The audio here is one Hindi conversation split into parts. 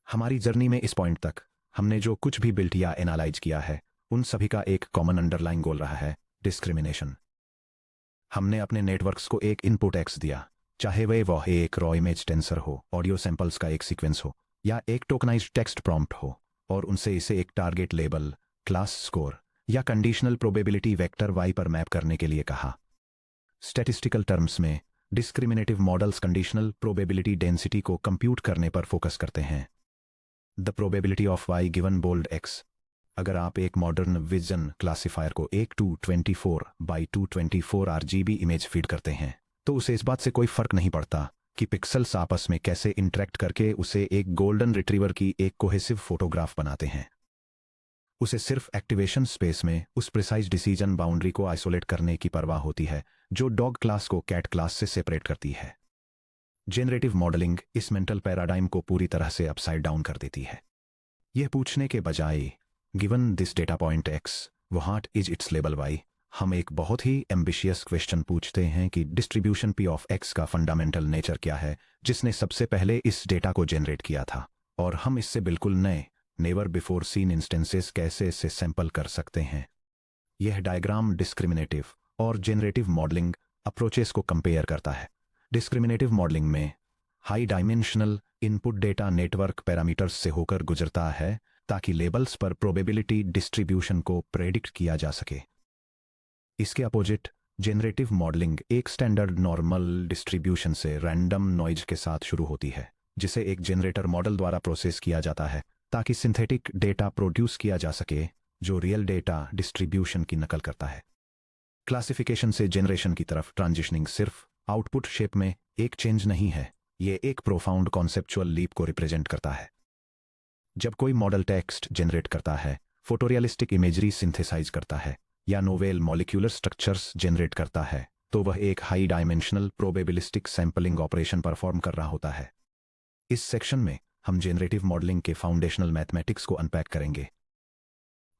हमारी जर्नी में इस पॉइंट तक हमने जो कुछ भी बिल्ट या एनालाइज किया है उन सभी का एक कॉमन अंडरलाइन गोल रहा है डिस्क्रिमिनेशन। हमने अपने नेटवर्क्स को एक इनपुट एक्स दिया, चाहे वह एक रॉ इमेज टेंसर हो, ऑडियो सैंपल्स का एक सीक्वेंस हो या एक टोकनाइज्ड टेक्स्ट प्रॉम्प्ट हो, और उनसे इसे एक टारगेट लेबल, क्लास स्कोर या कंडीशनल प्रोबेबिलिटी वेक्टर वाई पर मैप करने के लिए कहा। स्टैटिस्टिकल टर्म्स में discriminative models conditional probability density को कंप्यूट करने पर फोकस करते हैं। The probability of Y given bold X. अगर आप एक मॉडर्न विजन क्लासिफायर को एक 224 बाई 224 RGB इमेज फीड करते हैं तो उसे इस बात से कोई फर्क नहीं पड़ता कि पिक्सल्स आपस में कैसे इंटरेक्ट करके उसे एक गोल्डन रिट्रीवर की एक कोहेसिव फोटोग्राफ बनाते हैं। उसे सिर्फ एक्टिवेशन स्पेस में उस प्रिसाइज डिसीजन बाउंड्री को आइसोलेट करने की परवाह होती है जो डॉग क्लास को कैट क्लास से सेपरेट करती है। जेनरेटिव मॉडलिंग इस मेंटल पैराडाइम को पूरी तरह से अपसाइड डाउन कर देती है। यह पूछने के बजाय given this data point X what is its label Y, हम एक बहुत ही एम्बिशियस क्वेश्चन पूछते हैं कि डिस्ट्रीब्यूशन पी ऑफ एक्स का फंडामेंटल नेचर क्या है जिसने सबसे पहले इस डेटा को जनरेट किया था, और हम इससे बिल्कुल नए नेवर बिफोर सीन इंस्टेंसेस कैसे इसे सैंपल कर सकते हैं। यह डायग्राम डिस्क्रिमिनेटिव और जेनरेटिव मॉडलिंग अप्रोचेस को कंपेयर करता है। डिस्क्रिमिनेटिव मॉडलिंग में high dimensional input data network parameters से होकर गुजरता है ताकि लेबल्स पर प्रोबेबिलिटी डिस्ट्रीब्यूशन को प्रेडिक्ट किया जा सके। इसके अपोजिट जेनरेटिव मॉडलिंग एक स्टैंडर्ड नॉर्मल डिस्ट्रीब्यूशन से रैंडम नॉइज के साथ शुरू होती है जिसे एक जनरेटर मॉडल द्वारा प्रोसेस किया जाता है ताकि सिंथेटिक डेटा प्रोड्यूस किया जा सके जो रियल डेटा डिस्ट्रीब्यूशन की नकल करता है। क्लासिफिकेशन से जनरेशन की तरफ ट्रांजिशनिंग सिर्फ आउटपुट शेप में एक चेंज नहीं है, ये एक प्रोफाउंड कॉन्सेप्चुअल लीप को रिप्रेजेंट करता है। जब कोई मॉडल टेक्स्ट जनरेट करता है, फोटोरियलिस्टिक इमेजरी सिंथेसाइज करता है या नोवेल मॉलिक्यूलर स्ट्रक्चर्स जनरेट करता है तो वह एक high dimensional probabilistic sampling operation perform कर रहा होता है। इस सेक्शन में हम जेनरेटिव मॉडलिंग के फाउंडेशनल मैथमेटिक्स को अनपैक करेंगे।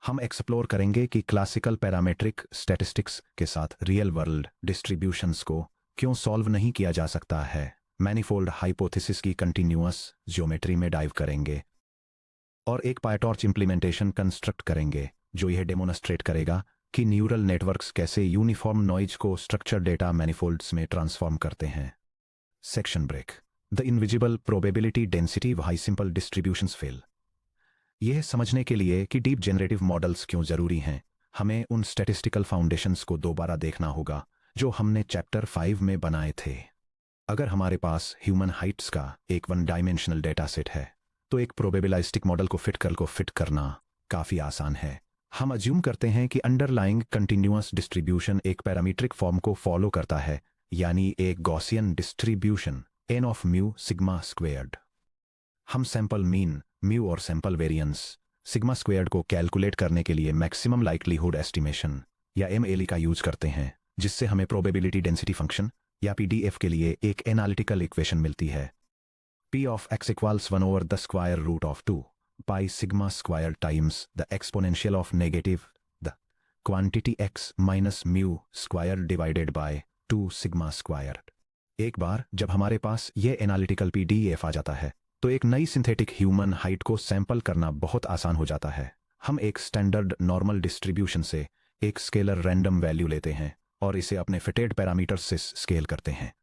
हम एक्सप्लोर करेंगे कि क्लासिकल पैरामेट्रिक स्टैटिस्टिक्स के साथ रियल वर्ल्ड डिस्ट्रीब्यूशंस को क्यों सॉल्व नहीं किया जा सकता है। मैनीफोल्ड हाइपोथेसिस की कंटिन्यूअस ज्योमेट्री में डाइव करेंगे और एक पायटॉर्च इंप्लीमेंटेशन कंस्ट्रक्ट करेंगे जो यह डेमोन्स्ट्रेट करेगा कि न्यूरल नेटवर्क्स कैसे यूनिफॉर्म नॉइज को स्ट्रक्चर डेटा मैनीफोल्ड्स में ट्रांसफॉर्म करते हैं। Section break. The invisible probability density why simple distributions fail. यह समझने के लिए कि डीप जनरेटिव मॉडल्स क्यों जरूरी हैं, हमें उन स्टैटिस्टिकल फाउंडेशंस को दोबारा देखना होगा जो हमने चैप्टर 5 में बनाए थे। अगर हमारे पास ह्यूमन हाइट्स का एक वन डायमेंशनल डेटा सेट है तो एक प्रोबेबिलिस्टिक मॉडल को फिट करना काफी आसान है। हम अज्यूम करते हैं कि अंडरलाइंग कंटिन्यूअस डिस्ट्रीब्यूशन एक पैरामीट्रिक फॉर्म को फॉलो करता है, यानी एक Gaussian distribution n of mu sigma squared. हम सैंपल मीन म्यू और सैंपल वेरिएंस सिग्मा स्क्वेयर्ड को कैलकुलेट करने के लिए मैक्सिमम लाइक्लीहुड एस्टिमेशन या MLE का यूज करते हैं, जिससे हमें प्रोबेबिलिटी डेंसिटी फंक्शन या PDF के लिए एक एनालिटिकल इक्वेशन मिलती है। P of x equals 1 over the square root of 2 pi sigma square times the exponential of negative the quantity x minus mu square divided by 2 sigma squared। एक बार जब हमारे पास यह एनालिटिकल PDF आ जाता है तो एक नई सिंथेटिक ह्यूमन हाइट को सैंपल करना बहुत आसान हो जाता है। हम एक स्टैंडर्ड नॉर्मल डिस्ट्रीब्यूशन से एक स्केलर रैंडम वैल्यू लेते हैं और इसे अपने फिटेड पैरामीटर्स से स्केल करते हैं।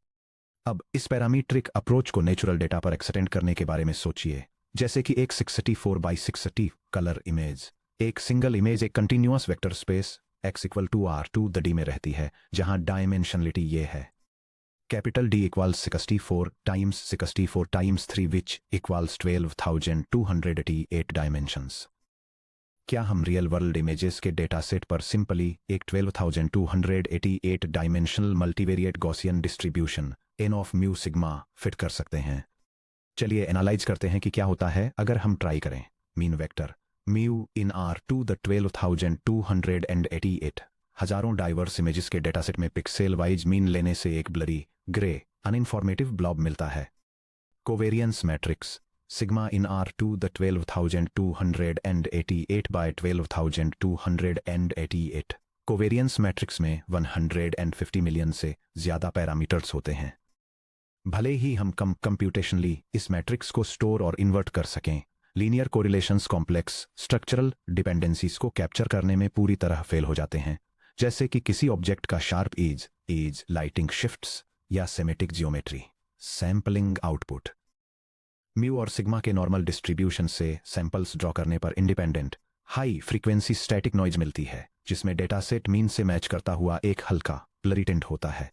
अब इस पैरामीट्रिक अप्रोच को नेचुरल डेटा पर एक्सटेंड करने के बारे में सोचिए, जैसे कि एक 64 बाई 630 कलर इमेज। एक सिंगल इमेज एक continuous vector space x equal to R2D में रहती है जहां डायमेंशनलिटी ये है capital D equals 64 times 3 which equals 12,288 dimensions. क्या हम रियल वर्ल्ड इमेजेस के डेटा सेट पर सिंपली एक 12,288 dimensional multivariate Gaussian distribution n of mu sigma fit कर सकते हैं? चलिए एनालाइज करते हैं कि क्या होता है अगर हम ट्राई करें। Mean vector mu in R2 the 12,288 हजारों डाइवर्स इमेजेस के डेटासेट में पिक्सेल वाइज मीन लेने से एक ब्लरी ग्रे अनइंफॉर्मेटिव ब्लॉब मिलता है। Covariance matrix sigma in R2 the 12,288 by 12,288। Covariance matrix में 150 मिलियन से ज्यादा पैरामीटर्स होते हैं। भले ही हम कंप्यूटेशनली इस मैट्रिक्स को स्टोर और इन्वर्ट कर सकें, linear correlations complex structural dependencies को कैप्चर करने में पूरी तरह फेल हो जाते हैं, जैसे कि किसी ऑब्जेक्ट का शार्प एज लाइटिंग शिफ्ट्स या semantic geometry. Sampling output mu और सिग्मा के नॉर्मल डिस्ट्रीब्यूशन से सैंपल्स ड्रॉ करने पर independent high frequency static noise मिलती है, जिसमें डेटा सेट मीन से मैच करता हुआ एक हल्का ब्लरी टिंट होता है।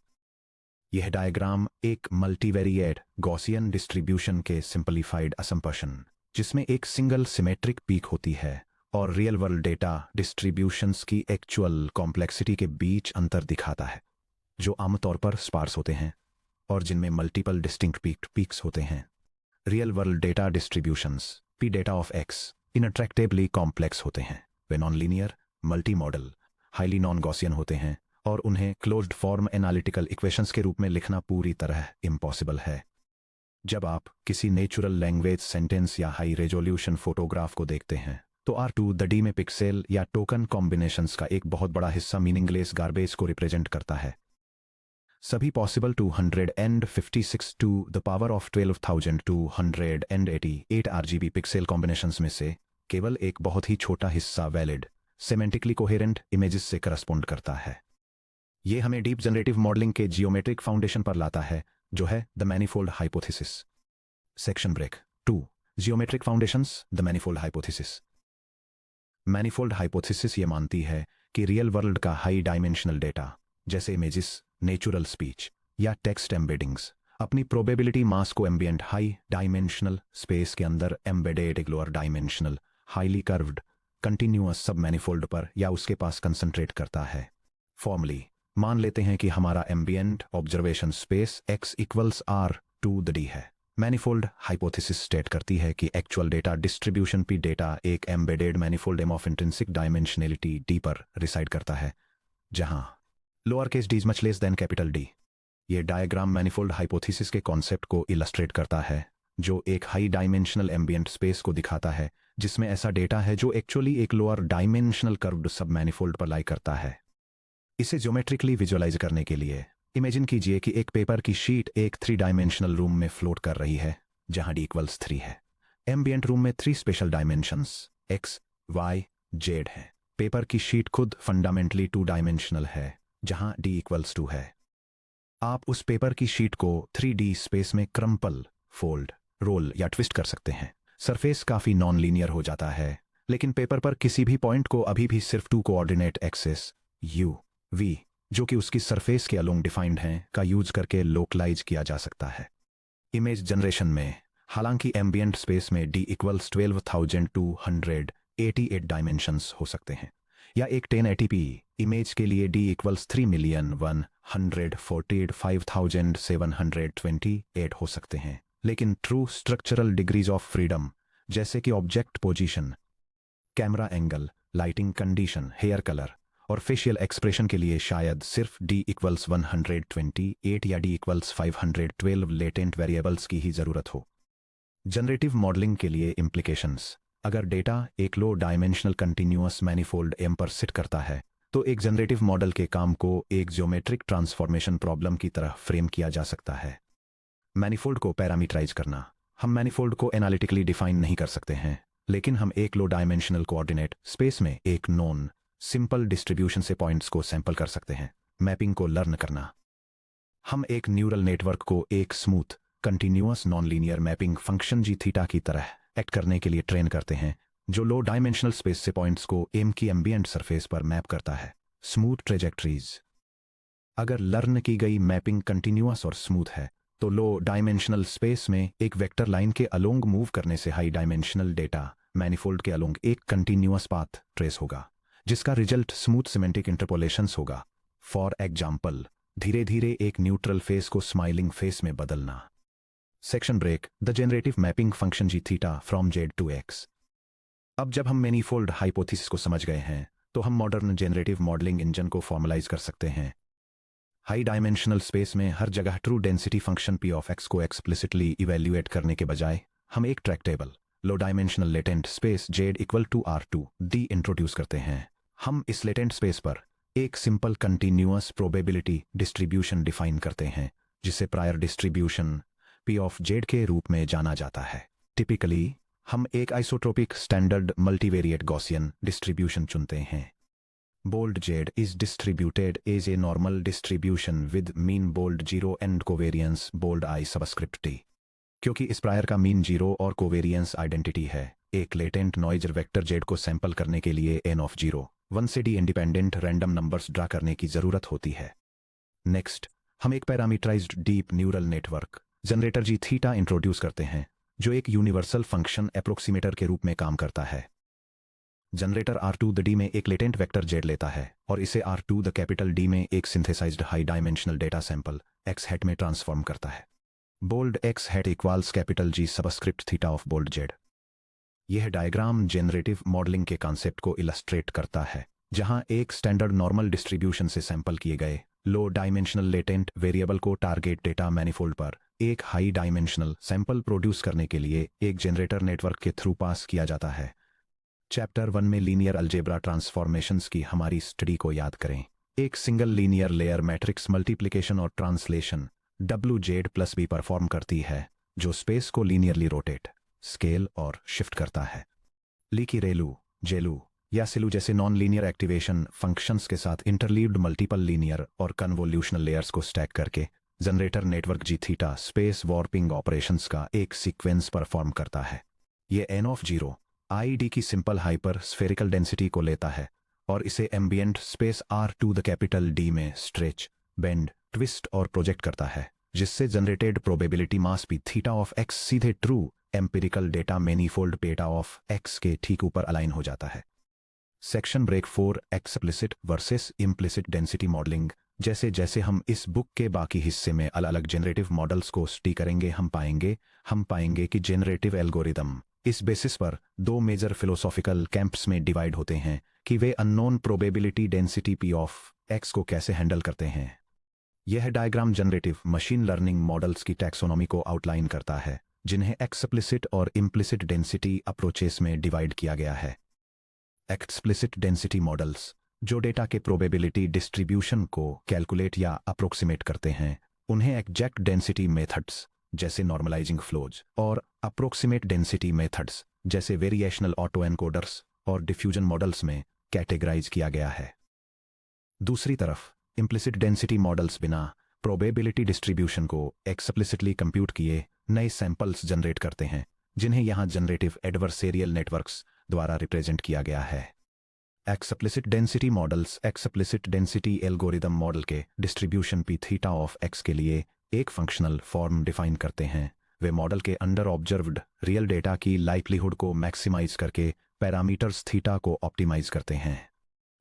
यह डायग्राम एक मल्टीवेरिएट गॉसियन डिस्ट्रीब्यूशन के सिंपलीफाइड असम्पशन, जिसमें एक सिंगल सिमेट्रिक पीक होती है और रियल वर्ल्ड डेटा डिस्ट्रीब्यूशंस की एक्चुअल कॉम्प्लेक्सिटी के बीच अंतर दिखाता है, जो आमतौर पर स्पार्स होते हैं और जिनमें मल्टीपल डिस्टिंक्ट पीक्स होते हैं। Real world data distributions P data of X intractably complex होते हैं। वे non linear, multimodal, highly non Gaussian होते हैं और उन्हें क्लोज्ड फॉर्म एनालिटिकल इक्वेशंस के रूप में लिखना पूरी तरह इम्पॉसिबल है। जब आप किसी नेचुरल लैंग्वेज सेंटेंस या हाई रेजोल्यूशन फोटोग्राफ को देखते हैं तो R2D में पिक्सेल या टोकन कॉम्बिनेशंस का एक बहुत बड़ा हिस्सा मीनिंगलेस गार्बेज को रिप्रेजेंट करता है। सभी possible 256 to the power of 12,288 RGB pixel combinations में से केवल एक बहुत ही छोटा हिस्सा वैलिड सेमेंटिकली कोहेरेंट इमेजेस से करस्पॉन्ड करता है। यह हमें डीप जनरेटिव मॉडलिंग के जियोमेट्रिक फाउंडेशन पर लाता है, जो है the manifold hypothesis. Section break 2 geometric foundations the manifold hypothesis. Manifold hypothesis ये मानती है कि रियल वर्ल्ड का हाई डायमेंशनल डेटा जैसे इमेजेस, नेचुरल स्पीच या टेक्स्ट एम्बेडिंग्स अपनी प्रोबेबिलिटी मास को एम्बिएंट हाई डायमेंशनल स्पेस के अंदर एम्बेडेड एक lower dimensional highly curved continuous सब मैनीफोल्ड पर या उसके पास कंसंट्रेट करता है। फॉर्मली मान लेते हैं कि हमारा ambient observation space x equals R2D है। मैनीफोल्ड हाइपोथेसिस स्टेट करती है कि actual data distribution P data एक embedded manifold M of intrinsic dimensionality D पर रिसाइड करता है, जहां lower case d is much less than capital D। ये डायग्राम मैनीफोल्ड हाइपोथेसिस के कॉन्सेप्ट को इलस्ट्रेट करता है, जो एक हाई डायमेंशनल एम्बिएंट स्पेस को दिखाता है जिसमें ऐसा डेटा है जो एक्चुअली एक लोअर डायमेंशनल कर्व्ड सब मैनीफोल्ड पर लाई करता है। इसे ज्योमेट्रिकली विजुअलाइज करने के लिए इमेजिन कीजिए कि एक पेपर की शीट एक 3 डायमेंशनल रूम में फ्लोट कर रही है, जहां d इक्वल्स 3 है। एम्बिएंट रूम में 3 special dimensions x, y, z हैं। पेपर की शीट खुद फंडामेंटली 2 डायमेंशनल है, जहां d इक्वल्स 2 है। आप उस पेपर की शीट को 3D स्पेस में क्रम्पल, फोल्ड, रोल या ट्विस्ट कर सकते हैं। सरफेस काफी नॉन लीनियर हो जाता है, लेकिन पेपर पर किसी भी पॉइंट को अभी भी सिर्फ 2 कोऑर्डिनेट एक्सिस u, v, जो कि उसकी सरफेस के अलोंग डिफाइंड हैं, का यूज करके लोकलाइज किया जा सकता है। इमेज जनरेशन में हालांकि एम्बिएंट स्पेस में d इक्वल्स 12,288 डायमेंशंस हो सकते हैं, या एक 1080p इमेज के लिए d इक्वल्स 3,145,728 हो सकते हैं, लेकिन true structural degrees of freedom जैसे कि object position, camera angle, lighting condition, hair colour और फेशियल एक्सप्रेशन के लिए शायद सिर्फ d इक्वल्स 128 या d इक्वल्स 512 लेटेंट वेरिएबल्स की ही जरूरत हो। जनरेटिव मॉडलिंग के लिए इम्प्लीकेशंस। अगर डेटा एक लो डायमेंशनल कंटिन्यूअस मैनीफोल्ड एम पर सिट करता है, तो एक जनरेटिव मॉडल के काम को एक ज्योमेट्रिक ट्रांसफॉर्मेशन प्रॉब्लम की तरह फ्रेम किया जा सकता है। मैनीफोल्ड को पैरामीटराइज करना। हम मैनीफोल्ड को एनालिटिकली डिफाइन नहीं कर सकते हैं, लेकिन हम एक लो डायमेंशनल कोऑर्डिनेट स्पेस में एक नॉन सिंपल डिस्ट्रीब्यूशन से पॉइंट्स को सैंपल कर सकते हैं। मैपिंग को लर्न करना। हम एक न्यूरल नेटवर्क को एक smooth continuous non linear mapping function G theta की तरह एक्ट करने के लिए ट्रेन करते हैं, जो लो डायमेंशनल स्पेस से पॉइंट्स को एम की एम्बिएंट सरफेस पर मैप करता है। Smooth trajectories. अगर लर्न की गई मैपिंग कंटिन्यूअस और स्मूथ है, तो लो डायमेंशनल स्पेस में एक वेक्टर लाइन के अलोंग मूव करने से हाई डायमेंशनल डेटा मैनीफोल्ड के अलोंग एक कंटिन्यूअस पाथ ट्रेस होगा, जिसका रिजल्ट स्मूथ सिमेंटिक इंटरपोलेशंस होगा। फॉर एग्जाम्पल, धीरे धीरे एक न्यूट्रल फेस को स्माइलिंग फेस में बदलना। Section break the generative mapping function G theta from z to x। अब जब हम मैनीफोल्ड हाइपोथेसिस को समझ गए हैं, तो हम मॉडर्न जनरेटिव मॉडलिंग इंजन को फॉर्मलाइज कर सकते हैं। हाई डायमेंशनल स्पेस में हर जगह true density function p of x को एक्सप्लिसिटली इवेल्युएट करने के बजाय हम एक tractable low dimensional latent space z equal to R2D introduce करते हैं। हम इस लेटेंट स्पेस पर एक simple continuous probability distribution define करते हैं, जिसे prior distribution p of z के रूप में जाना जाता है। टिपिकली हम एक isotropic standard multivariate Gaussian distribution चुनते हैं। Bold Z is distributed as a normal distribution with mean bold zero and covariance bold I subscript T. क्योंकि इस प्रायर का मीन जीरो और कोवेरियंस आइडेंटिटी है, एक लेटेंट नॉइज वेक्टर जेड को सैंपल करने के लिए एन ऑफ 0, 1 से D independent random numbers draw करने की जरूरत होती है। नेक्स्ट, हम एक parameterised deep neural network generator जी थीटा इंट्रोड्यूस करते हैं, जो एक यूनिवर्सल फंक्शन अप्रोक्सीमेटर के रूप में काम करता है। जनरेटर R2 द डी में एक लेटेंट वेक्टर जेड लेता है और इसे R2 द कैपिटल डी में एक synthesised high dimensional data sample X hat में ट्रांसफॉर्म करता है। Bold X hat equals capital G subscript theta of bold Z. यह डायग्राम जेनरेटिव मॉडलिंग के कॉन्सेप्ट को इलस्ट्रेट करता है, जहां एक स्टैंडर्ड नॉर्मल डिस्ट्रीब्यूशन से सैंपल किए गए लो डायमेंशनल लेटेंट वेरिएबल को टारगेट डेटा मैनिफोल्ड पर एक हाई डायमेंशनल सैंपल प्रोड्यूस करने के लिए एक जनरेटर नेटवर्क के थ्रू पास किया जाता है। चैप्टर 1 में लीनियर अलजेब्रा ट्रांसफॉर्मेशंस की हमारी स्टडी को याद करें। एक single linear layer matrix multiplication और ट्रांसलेशन WZ+B परफॉर्म करती है, जो स्पेस को लीनियरली रोटेट, स्केल और शिफ्ट करता है। ली की रेलू, जेलू या सिलू जैसे नॉन लीनियर एक्टिवेशन फंक्शंस के साथ इंटरलीव्ड मल्टीपल लीनियर और कन्वोल्यूशनल लेयर्स को स्टैक करके generator network G theta space warping operations का एक सीक्वेंस परफॉर्म करता है। ये एन ऑफ 0 आईडी की सिंपल हाइपर स्फेरिकल डेंसिटी को लेता है और इसे ambient space R2 the capital D में स्ट्रेच, बेंड, ट्विस्ट और प्रोजेक्ट करता है, जिससे generated probability mass P theta of X सीधे ट्रू एम्पिरिकल डेटा मैनीफोल्ड पेटा ऑफ एक्स के ठीक ऊपर अलाइन हो जाता है। Section break 4 explicit versus implicit density modelling. जैसे जैसे हम इस बुक के बाकी हिस्से में अलग अलग जनरेटिव मॉडल्स को स्टडी करेंगे, हम पाएंगे कि जनरेटिव एल्गोरिदम इस बेसिस पर दो मेजर फिलोसॉफिकल कैंप्स में डिवाइड होते हैं कि वे unknown probability density P of X को कैसे हैंडल करते हैं। यह diagram generative machine learning models की टैक्सोनॉमी को आउटलाइन करता है, जिन्हें एक्सप्लिसिट और इम्प्लिसिट डेंसिटी अप्रोचेस में डिवाइड किया गया है। एक्सप्लिसिट डेंसिटी मॉडल्स, जो डेटा के प्रोबेबिलिटी डिस्ट्रीब्यूशन को कैलकुलेट या अप्रोक्सीमेट करते हैं, उन्हें एग्जैक्ट डेंसिटी मेथड्स जैसे नॉर्मलाइजिंग फ्लोज और अप्रोक्सीमेट डेंसिटी मेथड्स जैसे वेरिएशनल ऑटो एनकोडर्स और डिफ्यूजन मॉडल्स में कैटेगराइज किया गया है। दूसरी तरफ इम्प्लिसिट डेंसिटी मॉडल्स बिना प्रोबेबिलिटी डिस्ट्रीब्यूशन को एक्सप्लिसिटली कंप्यूट किए नए सैंपल्स जनरेट करते हैं, जिन्हें यहां जनरेटिव एडवर्सेरियल नेटवर्क्स द्वारा रिप्रेजेंट किया गया है। Explicit density models explicit density algorithm model के distribution P theta of X के लिए एक फंक्शनल फॉर्म डिफाइन करते हैं। वे मॉडल के अंडर ऑब्जर्व्ड रियल डेटा की लाइक्लीहुड को मैक्सिमाइज करके पैरामीटर्स थीटा को ऑप्टिमाइज करते हैं।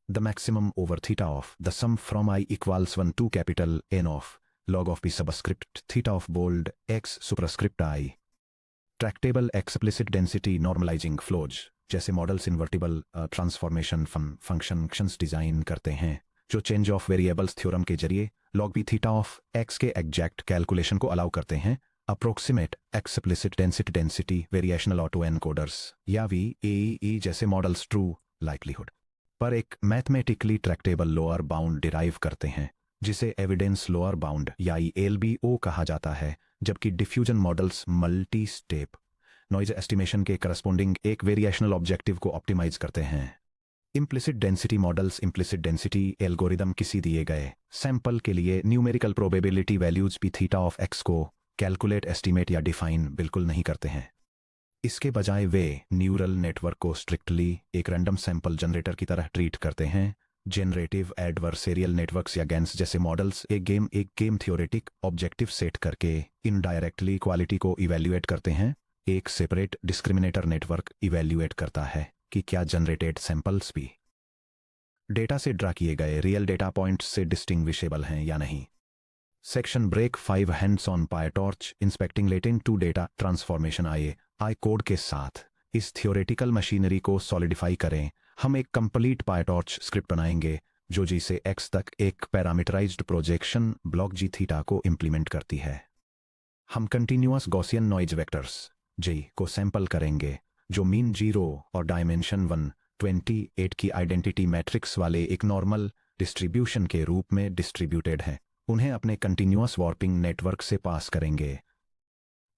The maximum over theta of the sum from I equals 1 to capital N of log of P subscript theta of bold X superscript I. Tractable explicit density normalising flows जैसे models invertible transformation functions design करते हैं, जो चेंज ऑफ वेरिएबल्स थ्योरम के जरिए log B theta of X के एग्जैक्ट कैलकुलेशन को अलाउ करते हैं। Approximate explicit density variational auto encoders या VAE जैसे मॉडल्स ट्रू लाइक्लीहुड पर एक mathematically Tractable lower bound derive करते हैं, जिसे एविडेंस लोअर बाउंड या LBO कहा जाता है, जबकि diffusion models multi step noise estimation के करस्पॉन्डिंग एक वेरिएशनल ऑब्जेक्टिव को ऑप्टिमाइज करते हैं। Implicit density models implicit density algorithm किसी दिए गए सैंपल के लिए numerical probability values P theta of X को कैलकुलेट, एस्टिमेट या डिफाइन बिल्कुल नहीं करते हैं। इसके बजाय वे न्यूरल नेटवर्क को स्ट्रिक्टली एक रैंडम सैंपल जनरेटर की तरह ट्रीट करते हैं। जनरेटिव एडवर्सेरियल नेटवर्क्स या गैन्स जैसे मॉडल्स एक गेम थ्योरेटिक ऑब्जेक्टिव सेट करके इनडायरेक्टली क्वालिटी को इवैल्यूएट करते हैं। एक सेपरेट डिस्क्रिमिनेटर नेटवर्क इवैल्यूएट करता है कि क्या जनरेटेड सैंपल्स भी डेटा से ड्रा किए गए रियल डेटा पॉइंट्स से डिस्टिंग्विशेबल हैं या नहीं। Section break 5 hands on PyTorch inspecting latent to data transformation I code के साथ इस थियोरेटिकल मशीनरी को सॉलिडिफाई करें। हम एक कंप्लीट पायटॉर्च स्क्रिप्ट बनाएंगे जो जी से एक्स तक एक parameterised projection block G theta को इंप्लीमेंट करती है। हम continuous Gaussian noise vectors Z को सैंपल करेंगे, जो मीन 0 और डायमेंशन 128 की आइडेंटिटी मैट्रिक्स वाले एक नॉर्मल डिस्ट्रीब्यूशन के रूप में डिस्ट्रीब्यूटेड हैं। उन्हें अपने कंटिन्यूअस वार्पिंग नेटवर्क से पास करेंगे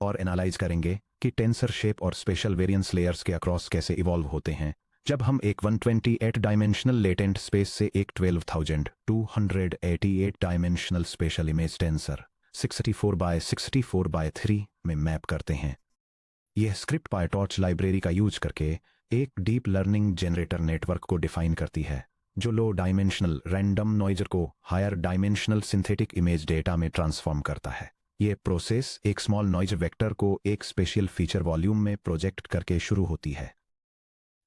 और एनालाइज करेंगे कि टेंसर शेप और स्पेशल वेरिएंस लेयर्स के अक्रॉस कैसे इवॉल्व होते हैं जब हम एक 128 डायमेंशनल लेटेंट स्पेस से एक 12,288 dimensional spatial image tensor 64 by 64 by 3 में मैप करते हैं। यह स्क्रिप्ट पायटॉर्च लाइब्रेरी का यूज करके एक डीप लर्निंग जनरेटर नेटवर्क को डिफाइन करती है जो लो डायमेंशनल रैंडम नॉइजर को higher dimensional synthetic image data में ट्रांसफॉर्म करता है। यह प्रोसेस एक स्मॉल नॉइज वेक्टर को एक स्पेशल फीचर वॉल्यूम में प्रोजेक्ट करके शुरू होती है।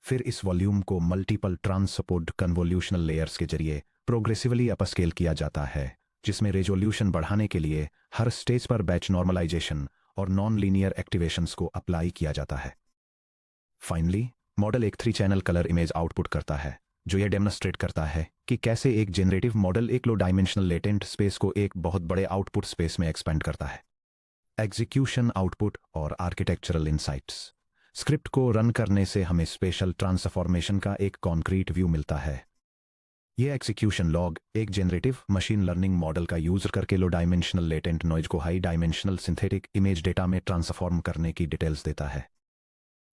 फिर इस वॉल्यूम को मल्टीपल ट्रांसपोर्ट कन्वोल्यूशनल लेयर्स के जरिए प्रोग्रेसिवली अपस्केल किया जाता है, जिसमें रेजोल्यूशन बढ़ाने के लिए हर स्टेज पर बैच नॉर्मलाइजेशन और नॉन लीनियर एक्टिवेशंस को अप्लाई किया जाता है। फाइनली मॉडल एक 3 चैनल कलर इमेज आउटपुट करता है जो यह डेमोन्स्ट्रेट करता है कि कैसे एक जनरेटिव मॉडल एक लो डायमेंशनल लेटेंट स्पेस को एक बहुत बड़े आउटपुट स्पेस में एक्सपेंड करता है। एग्जीक्यूशन आउटपुट और आर्किटेक्चरल इंसाइट्स। स्क्रिप्ट को रन करने से हमें स्पेशल ट्रांसफॉर्मेशन का एक कॉन्क्रीट व्यू मिलता है। यह एग्जीक्यूशन लॉग एक जनरेटिव मशीन लर्निंग मॉडल का यूज करके लो डायमेंशनल लेटेंट नॉइज को high dimensional synthetic image data में ट्रांसफॉर्म करने की डिटेल्स देता है।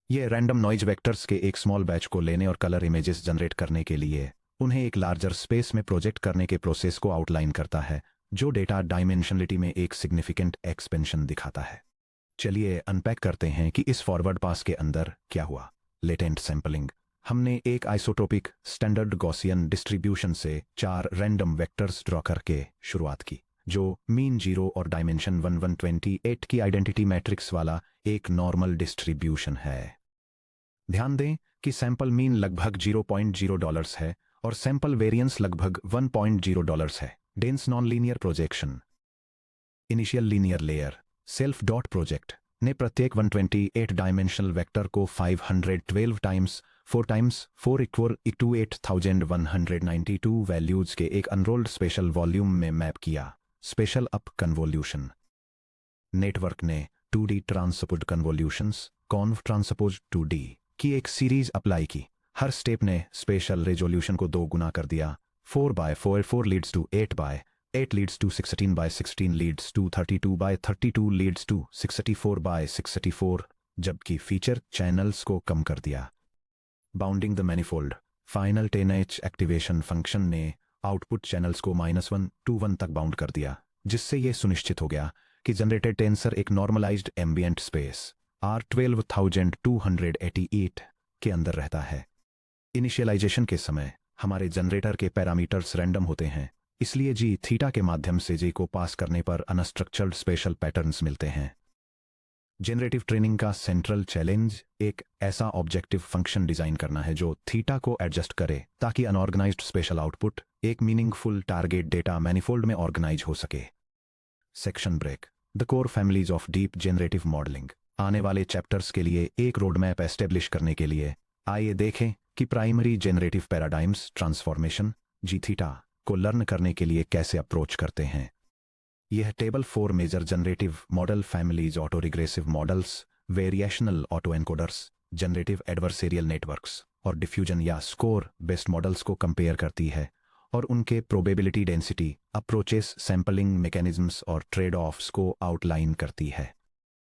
यह रैंडम नॉइज वेक्टर्स के एक स्मॉल बैच को लेने और कलर इमेजेस जनरेट करने के लिए उन्हें एक लार्जर स्पेस में प्रोजेक्ट करने के प्रोसेस को आउटलाइन करता है, जो डेटा डायमेंशनलिटी में एक सिग्निफिकेंट एक्सपेंशन दिखाता है। चलिए अनपैक करते हैं कि इस फॉरवर्ड पास के अंदर क्या हुआ। Latent sampling. हमने एक आइसोट्रोपिक स्टैंडर्ड गॉसियन डिस्ट्रीब्यूशन से 4 रैंडम वेक्टर्स ड्रॉ करके शुरुआत की, जो मीन 0 और डायमेंशन 128 की आइडेंटिटी मैट्रिक्स वाला एक नॉर्मल डिस्ट्रीब्यूशन है। ध्यान दें कि सैंपल मीन लगभग $0.0 है और सैंपल वेरिएंस लगभग $1.0 है। Dense non linear projection. Initial linear layer self dot project ने प्रत्येक 128 डायमेंशनल वेक्टर को 512 टाइम्स 4 इक्वल टू 8192 वैल्यूज के एक अनरोल्ड स्पेशल वॉल्यूम में मैप किया। Special up convolution. नेटवर्क ने 2D transpose convolutions conv transpose 2D की एक सीरीज अप्लाई की। हर स्टेप ने स्पेशल रेजोल्यूशन को 2 गुना कर दिया। 4 by 4 leads to 8 by 8 leads to 16 by 16 leads to 32 by 32 leads to 64 by 64, जबकि फीचर चैनल्स को कम कर दिया। Bounding the manifold. Final 10H activation function ने आउटपुट चैनल्स को -1 to 1 तक बाउंड कर दिया, जिससे यह सुनिश्चित हो गया कि जनरेटेड टेंसर एक नॉर्मलाइज्ड एम्बिएंट स्पेस R12288 के अंदर रहता है। इनिशियलाइजेशन के समय हमारे जनरेटर के पैरामीटर्स रैंडम होते हैं, इसलिए जी थीटा के माध्यम से जी को पास करने पर अनस्ट्रक्चर्ड स्पेशल पैटर्न्स मिलते हैं। जनरेटिव ट्रेनिंग का सेंट्रल चैलेंज एक ऐसा ऑब्जेक्टिव फंक्शन डिजाइन करना है जो थीटा को एडजस्ट करे ताकि अनऑर्गेनाइज्ड स्पेशल आउटपुट एक मीनिंगफुल टारगेट डेटा मैनिफोल्ड में ऑर्गेनाइज हो सके। Section break. The core families of deep generative modelling. आने वाले चैप्टर्स के लिए एक रोड मैप एस्टेब्लिश करने के लिए आइए देखें कि primary generative paradigms transformation G theta को लर्न करने के लिए कैसे अप्रोच करते हैं। यह table 4 major generative model families auto regressive models, variational auto encoders, generative adversarial networks और डिफ्यूजन या स्कोर बेस्ड मॉडल्स को कंपेयर करती है और उनके probability density approaches, sampling mechanisms और ट्रेड ऑफ्स को आउटलाइन करती है।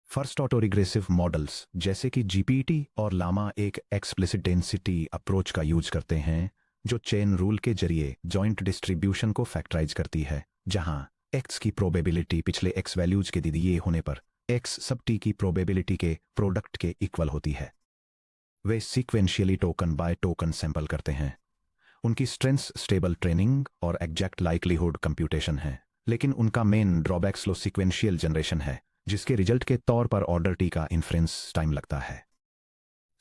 फर्स्ट ऑटो रिग्रेसिव मॉडल्स जैसे कि जीपीटी और लामा एक एक्सप्लिसिट डेंसिटी अप्रोच का यूज करते हैं जो चेन रूल के जरिए जॉइंट डिस्ट्रीब्यूशन को फैक्टराइज करती है, जहां x की प्रोबेबिलिटी पिछले x वैल्यूज के दिए होने पर x सब t की प्रोबेबिलिटी के प्रोडक्ट के इक्वल होती है। वे sequentially token by token sample करते हैं। उनकी स्ट्रेंथ्स स्टेबल ट्रेनिंग और एग्जैक्ट लाइक्लीहुड कंप्यूटेशन है, लेकिन उनका main drawback slow sequential generation है, जिसके रिजल्ट के तौर पर ऑर्डर टी का इन्फ्रेंस टाइम लगता है।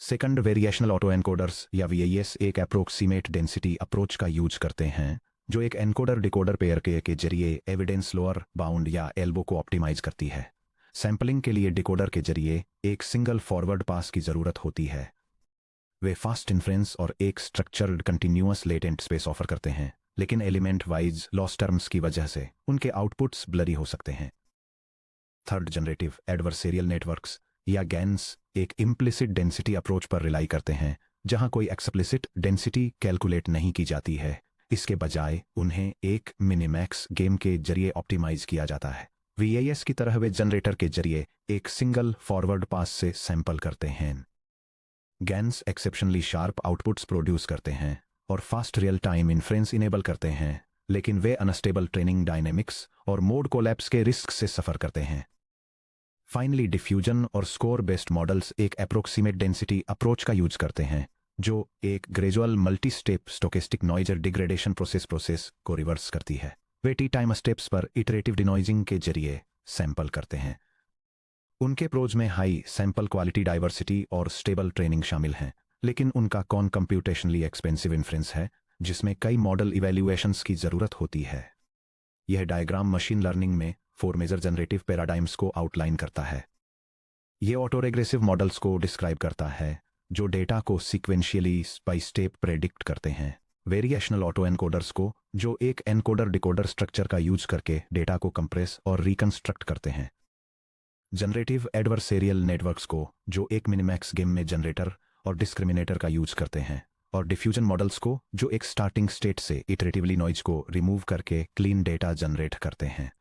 सेकंड, वेरिएशनल ऑटो एनकोडर्स या VAS एक अप्रोक्सीमेट डेंसिटी अप्रोच का यूज करते हैं जो एक एनकोडर डिकोडर पेयर के जरिए एविडेंस लोअर बाउंड या एल्बो को ऑप्टिमाइज करती है। सैंपलिंग के लिए डिकोडर के जरिए एक सिंगल फॉरवर्ड पास की जरूरत होती है। वे फास्ट इन्फ्रेंस और एक structured continuous latent space offer करते हैं, लेकिन एलिमेंट वाइज लॉस टर्म्स की वजह से उनके आउटपुट्स ब्लरी हो सकते हैं। थर्ड, जनरेटिव एडवर्सेरियल नेटवर्क्स या गैन्स एक इम्प्लिसिट डेंसिटी अप्रोच पर रिलाई करते हैं, जहां कोई एक्सप्लिसिट डेंसिटी कैलकुलेट नहीं की जाती है। इसके बजाय उन्हें एक मिनिमैक्स गेम के जरिए ऑप्टिमाइज किया जाता है। VAS की तरह वे जनरेटर के जरिए एक सिंगल फॉरवर्ड पास से सैंपल करते हैं। GANs exceptionally sharp outputs produce करते हैं और fast real time inference enable करते हैं, लेकिन वे अनस्टेबल ट्रेनिंग डायनेमिक्स और मोड कोलैप्स के रिस्क से सफ़र करते हैं। फाइनली डिफ्यूजन और स्कोर बेस्ड मॉडल्स एक अप्रोक्सीमेट डेंसिटी अप्रोच का यूज करते हैं, जो एक gradual multi step stochastic noiser degradation process को रिवर्स करती है। वे टी टाइम स्टेप्स पर इटरेटिव डिनॉइजिंग के जरिए सैंपल करते हैं। उनके प्रोज में हाई सैंपल क्वालिटी डाइवर्सिटी और स्टेबल ट्रेनिंग शामिल हैं, लेकिन उनका कॉन कंप्यूटेशनली एक्सपेंसिव इन्फ्रेंस है, जिसमें कई मॉडल इवैल्यूएशंस की ज़रूरत होती है। यह डायग्राम मशीन लर्निंग में 4 मेजर जनरेटिव पैराडाइम्स को आउटलाइन करता है। ये ऑटोरेग्रेसिव मॉडल्स को डिस्क्राइब करता है, जो डेटा को सीक्वेंशियली बाई स्टेप प्रेडिक्ट करते हैं। वेरिएशनल ऑटो एनकोडर्स को, जो एक एनकोडर डिकोडर स्ट्रक्चर का यूज करके डेटा को कंप्रेस और रिकंस्ट्रक्ट करते हैं। जनरेटिव एडवर्सेरियल नेटवर्क्स को, जो एक मिनिमैक्स गेम में जनरेटर और डिस्क्रिमिनेटर का यूज करते हैं। और डिफ्यूजन मॉडल्स को, जो एक स्टार्टिंग स्टेट से इटरेटिवली नॉइज को रिमूव करके क्लीन डेटा जनरेट करते हैं।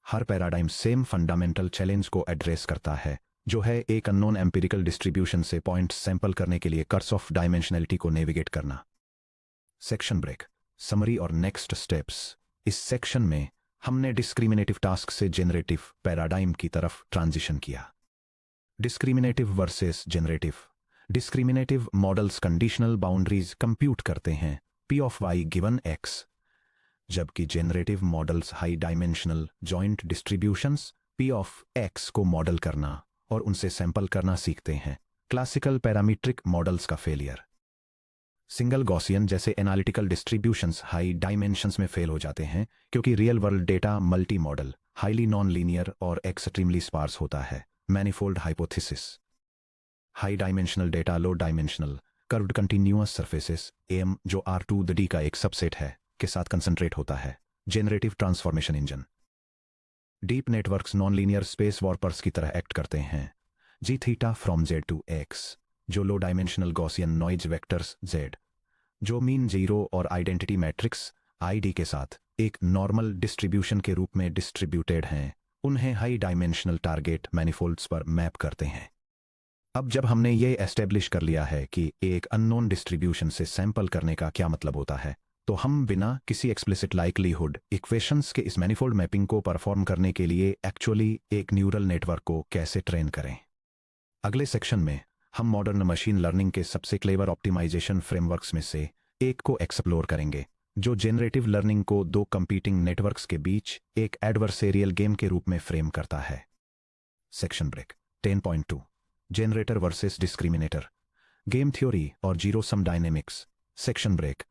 हर पैराडाइम सेम फंडामेंटल चैलेंज को एड्रेस करता है, जो है एक अननोन एम्पिरिकल डिस्ट्रीब्यूशन से पॉइंट सैंपल करने के लिए कर्स ऑफ डायमेंशनलिटी को नेविगेट करना। सेक्शन ब्रेक, समरी और नेक्स्ट स्टेप्स। इस सेक्शन में हमने डिस्क्रिमिनेटिव टास्क से जेनरेटिव पैराडाइम की तरफ ट्रांजिशन किया। Discriminative versus generative. Discriminative models conditional boundaries compute करते हैं P of y given x, जबकि generative models high dimensional joint distributions P of x को मॉडल करना और उनसे सैंपल करना सीखते हैं। क्लासिकल पैरामीट्रिक मॉडल्स का फेलियर। सिंगल गॉसियन जैसे एनालिटिकल डिस्ट्रीब्यूशंस हाई डायमेंशंस में फेल हो जाते हैं, क्योंकि real world data multi modal, highly non linear और एक्सट्रीमली स्पार्स होता है। Manifold hypothesis. High dimensional data low dimensional curved continuous surfaces AM, जो R2D का एक सबसेट है, के साथ कंसंट्रेट होता है। Generative transformation engine. Deep networks non linear space warpers की तरह एक्ट करते हैं। G theta from Z to X, जो low dimensional Gaussian noise vectors Z, जो मीन जीरो और आइडेंटिटी मैट्रिक्स ID के साथ एक नॉर्मल डिस्ट्रीब्यूशन के रूप में डिस्ट्रीब्यूटेड हैं, उन्हें हाई डायमेंशनल टारगेट मैनिफोल्ड्स पर मैप करते हैं। अब जब हमने ये एस्टेब्लिश कर लिया है कि एक अननोन डिस्ट्रीब्यूशन से सैंपल करने का क्या मतलब होता है, तो हम बिना किसी एक्सप्लिसिट लाइकलीहुड इक्वेशंस के इस मैनिफोल्ड मैपिंग को परफॉर्म करने के लिए एक्चुअली एक न्यूरल नेटवर्क को कैसे ट्रेन करें। अगले सेक्शन में हम मॉडर्न मशीन लर्निंग के सबसे क्लेवर ऑप्टिमाइजेशन फ्रेमवर्क्स में से एक को एक्सप्लोर करेंगे, जो जेनरेटिव लर्निंग को दो कंपीटिंग नेटवर्क्स के बीच एक एडवर्सेरियल गेम के रूप में फ्रेम करता है। Section break 10.2 generator versus discriminator, game theory और zero sum dynamics. Section break